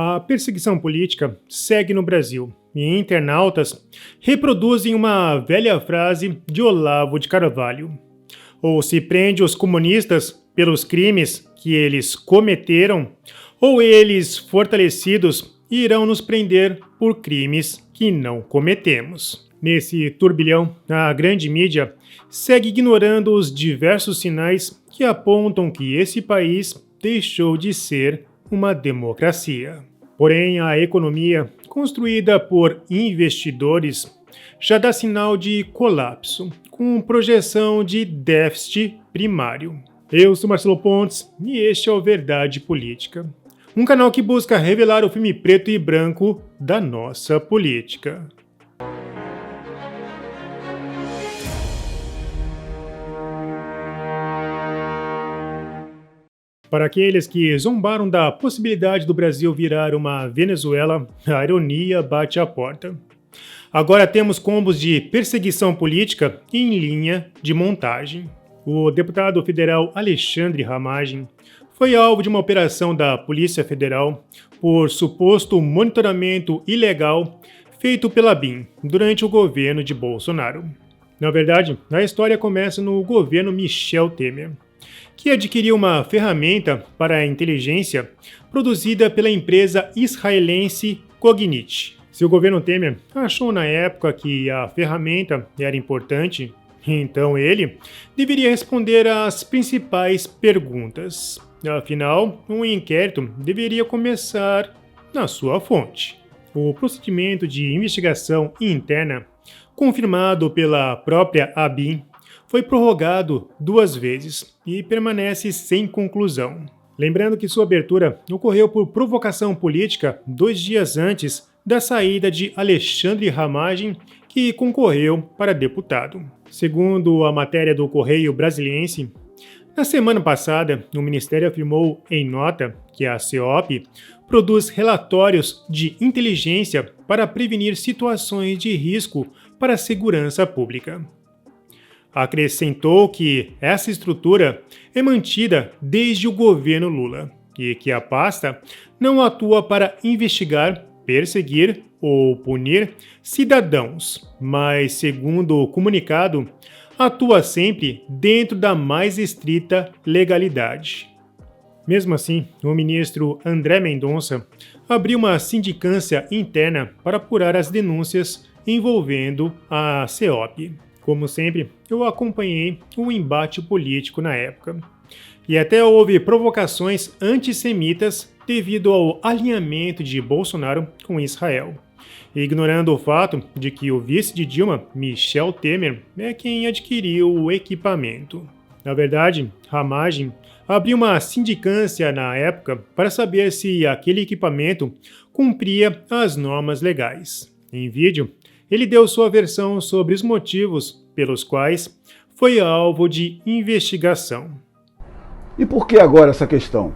A perseguição política segue no Brasil e internautas reproduzem uma velha frase de Olavo de Carvalho: ou se prende os comunistas pelos crimes que eles cometeram, ou eles, fortalecidos, irão nos prender por crimes que não cometemos. Nesse turbilhão, a grande mídia segue ignorando os diversos sinais que apontam que esse país deixou de ser uma democracia. Porém, a economia, construída por investidores, já dá sinal de colapso, com projeção de déficit primário. Eu sou Marcelo Pontes e este é o Verdade Política, um canal que busca revelar o filme preto e branco da nossa política. Para aqueles que zombaram da possibilidade do Brasil virar uma Venezuela, a ironia bate à porta. Agora temos combos de perseguição política em linha de montagem. O deputado federal Alexandre Ramagem foi alvo de uma operação da Polícia Federal por suposto monitoramento ilegal feito pela BIM durante o governo de Bolsonaro. Na verdade, a história começa no governo Michel Temer, que adquiriu uma ferramenta para a inteligência produzida pela empresa israelense Cognite. Se o governo Temer achou na época que a ferramenta era importante, então ele deveria responder às principais perguntas. Afinal, um inquérito deveria começar na sua fonte. O procedimento de investigação interna, confirmado pela própria ABIN, foi prorrogado 2 vezes e permanece sem conclusão. Lembrando que sua abertura ocorreu por provocação política 2 dias antes da saída de Alexandre Ramagem, que concorreu para deputado. Segundo a matéria do Correio Brasiliense, na semana passada, o Ministério afirmou em nota que a CEOP produz relatórios de inteligência para prevenir situações de risco para a segurança pública. Acrescentou que essa estrutura é mantida desde o governo Lula e que a pasta não atua para investigar, perseguir ou punir cidadãos, mas, segundo o comunicado, atua sempre dentro da mais estrita legalidade. Mesmo assim, o ministro André Mendonça abriu uma sindicância interna para apurar as denúncias envolvendo a CEOP. Como sempre, eu acompanhei o embate político na época. E até houve provocações antissemitas devido ao alinhamento de Bolsonaro com Israel, ignorando o fato de que o vice de Dilma, Michel Temer, é quem adquiriu o equipamento. Na verdade, Ramagem abriu uma sindicância na época para saber se aquele equipamento cumpria as normas legais. Em vídeo, ele deu sua versão sobre os motivos pelos quais foi alvo de investigação. E por que agora essa questão?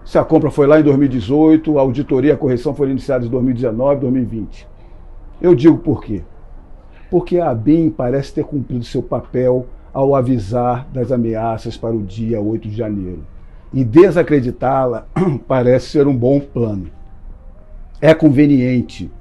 Se a compra foi lá em 2018, a auditoria e a correção foram iniciadas em 2019, 2020. Eu digo por quê. Porque a ABIN parece ter cumprido seu papel ao avisar das ameaças para o dia 8 de janeiro. E desacreditá-la parece ser um bom plano. É conveniente.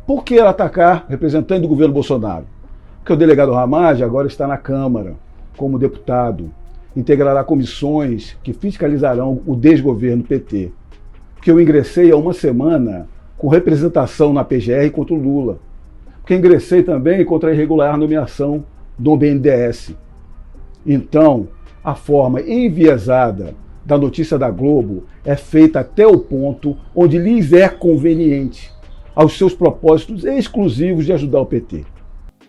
Por que ela atacar representante do governo Bolsonaro? Porque o delegado Ramagem agora está na Câmara, como deputado. Integrará comissões que fiscalizarão o desgoverno PT. Porque eu ingressei há uma semana com representação na PGR contra o Lula. Porque ingressei também contra a irregular nomeação do BNDES. Então, a forma enviesada da notícia da Globo é feita até o ponto onde lhes é conveniente, aos seus propósitos exclusivos de ajudar o PT.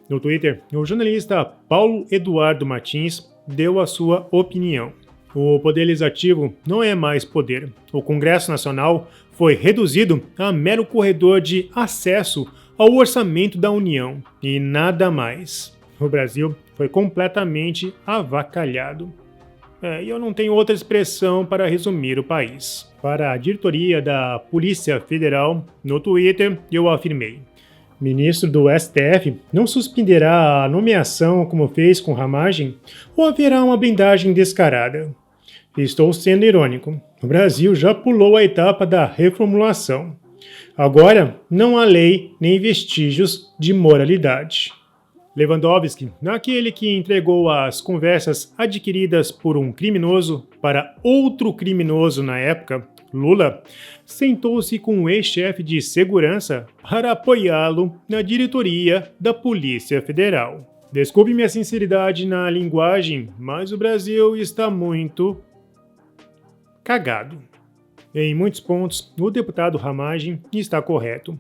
No Twitter, o jornalista Paulo Eduardo Martins deu a sua opinião. O Poder Legislativo não é mais poder. O Congresso Nacional foi reduzido a mero corredor de acesso ao orçamento da União e nada mais. O Brasil foi completamente avacalhado. E eu não tenho outra expressão para resumir o país. Para a diretoria da Polícia Federal, no Twitter, eu afirmei: ministro do STF não suspenderá a nomeação como fez com Ramagem ou haverá uma blindagem descarada? Estou sendo irônico. O Brasil já pulou a etapa da reformulação. Agora, não há lei nem vestígios de moralidade. Lewandowski, aquele que entregou as conversas adquiridas por um criminoso para outro criminoso na época, Lula, sentou-se com o ex-chefe de segurança para apoiá-lo na diretoria da Polícia Federal. Desculpe minha sinceridade na linguagem, mas o Brasil está muito cagado. Em muitos pontos, o deputado Ramagem está correto,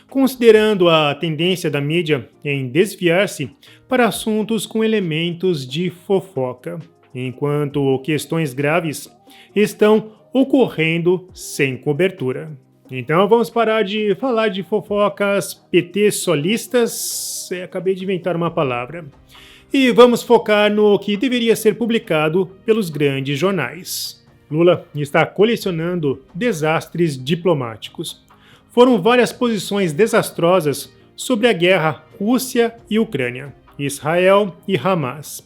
considerando a tendência da mídia em desviar-se para assuntos com elementos de fofoca, enquanto questões graves estão ocorrendo sem cobertura. Então vamos parar de falar de fofocas PT solistas, acabei de inventar uma palavra, e vamos focar no que deveria ser publicado pelos grandes jornais. Lula está colecionando desastres diplomáticos. Foram várias posições desastrosas sobre a guerra Rússia e Ucrânia, Israel e Hamas.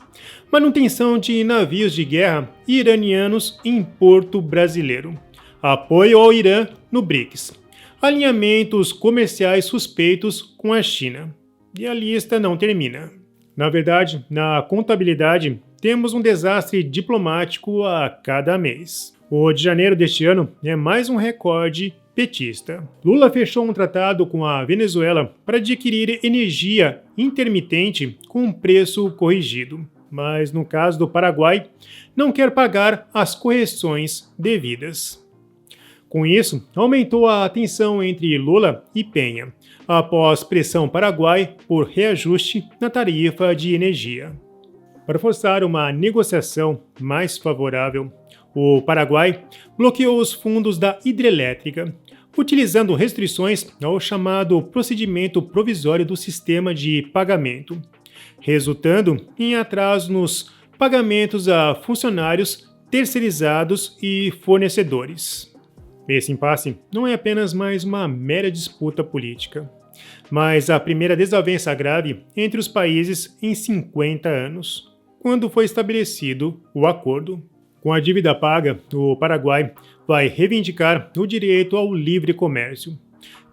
Manutenção de navios de guerra iranianos em porto brasileiro. Apoio ao Irã no BRICS. Alinhamentos comerciais suspeitos com a China. E a lista não termina. Na verdade, na contabilidade, temos um desastre diplomático a cada mês. O de janeiro deste ano é mais um recorde petista. Lula fechou um tratado com a Venezuela para adquirir energia intermitente com preço corrigido, mas no caso do Paraguai, não quer pagar as correções devidas. Com isso, aumentou a tensão entre Lula e Penha, após pressão paraguai por reajuste na tarifa de energia. Para forçar uma negociação mais favorável, o Paraguai bloqueou os fundos da hidrelétrica, utilizando restrições ao chamado procedimento provisório do sistema de pagamento, resultando em atraso nos pagamentos a funcionários terceirizados e fornecedores. Esse impasse não é apenas mais uma mera disputa política, mas a primeira desavença grave entre os países em 50 anos, quando foi estabelecido o acordo. Com a dívida paga, o Paraguai vai reivindicar o direito ao livre comércio,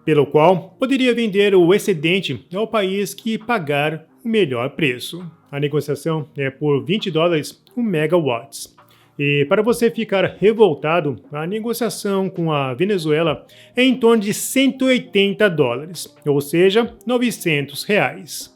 pelo qual poderia vender o excedente ao país que pagar o melhor preço. A negociação é por $20 o megawatts. E para você ficar revoltado, a negociação com a Venezuela é em torno de $180, ou seja, R$900.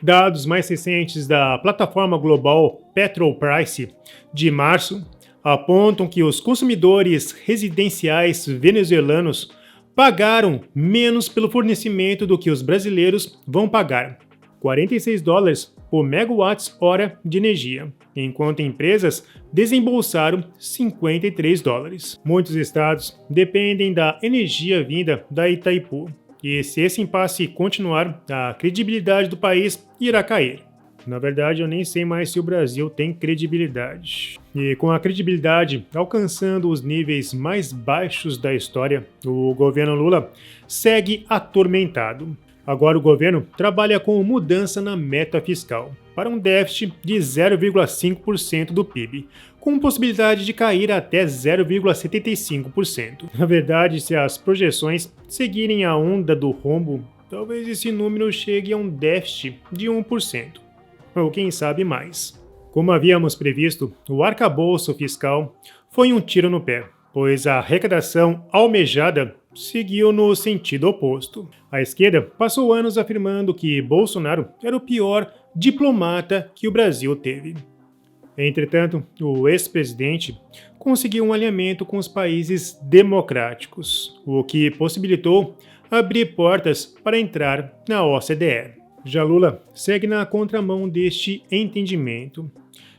Dados mais recentes da plataforma global Petroprice de março apontam que os consumidores residenciais venezuelanos pagaram menos pelo fornecimento do que os brasileiros vão pagar, $46 por megawatts-hora de energia, enquanto empresas desembolsaram $53. Muitos estados dependem da energia vinda da Itaipu, e se esse impasse continuar, a credibilidade do país irá cair. Na verdade, eu nem sei mais se o Brasil tem credibilidade. E com a credibilidade alcançando os níveis mais baixos da história, o governo Lula segue atormentado. Agora o governo trabalha com mudança na meta fiscal, para um déficit de 0,5% do PIB, com possibilidade de cair até 0,75%. Na verdade, se as projeções seguirem a onda do rombo, talvez esse número chegue a um déficit de 1%, ou quem sabe mais. Como havíamos previsto, o arcabouço fiscal foi um tiro no pé, pois a arrecadação almejada seguiu no sentido oposto. A esquerda passou anos afirmando que Bolsonaro era o pior diplomata que o Brasil teve. Entretanto, o ex-presidente conseguiu um alinhamento com os países democráticos, o que possibilitou abrir portas para entrar na OCDE. Já Lula segue na contramão deste entendimento,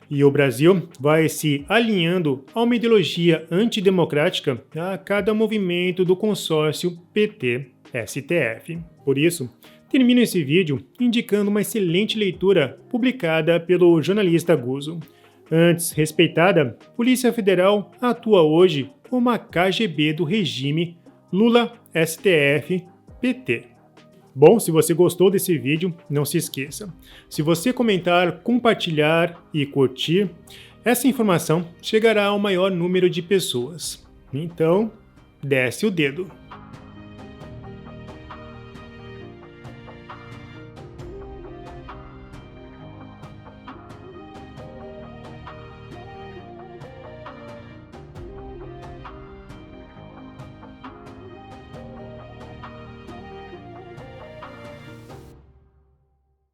e o Brasil vai se alinhando a uma ideologia antidemocrática a cada movimento do consórcio PT-STF. Por isso, termino esse vídeo indicando uma excelente leitura publicada pelo jornalista Guzzo. Antes respeitada, Polícia Federal atua hoje como a KGB do regime Lula-STF-PT. Bom, se você gostou desse vídeo, não se esqueça. Se você comentar, compartilhar e curtir, essa informação chegará ao maior número de pessoas. Então, desce o dedo.